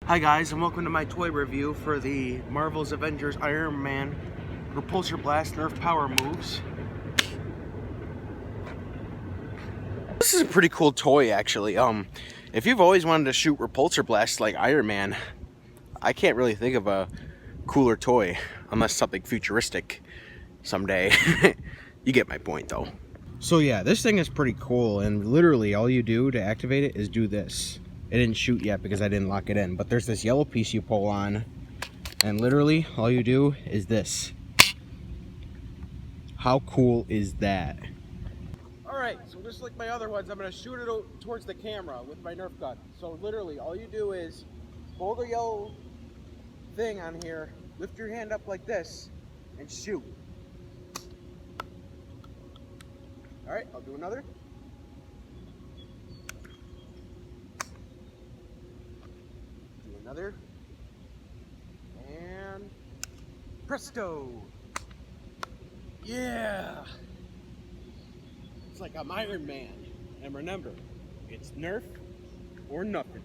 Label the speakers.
Speaker 1: Hi guys, and welcome to my toy review for the Marvel's Avengers Iron Man Repulsor Blast Nerf Power Moves. This is a pretty cool toy actually. If you've always wanted to shoot Repulsor blasts like Iron Man, I can't really think of a cooler toy unless something futuristic someday. You get my point though. So yeah, this thing is pretty cool, and literally all you do to activate it is do this. It didn't shoot yet because I didn't lock it in, but there's this yellow piece you pull on, and literally all you do is this. How cool is that? Alright, so just like my other ones, I'm going to shoot it towards the camera with my Nerf gun. So literally all you do is pull the yellow thing on here, lift your hand up like this, and shoot. Alright, I'll do another. Another, and presto! Yeah! It's like I'm Iron Man. And remember, it's Nerf or nothing.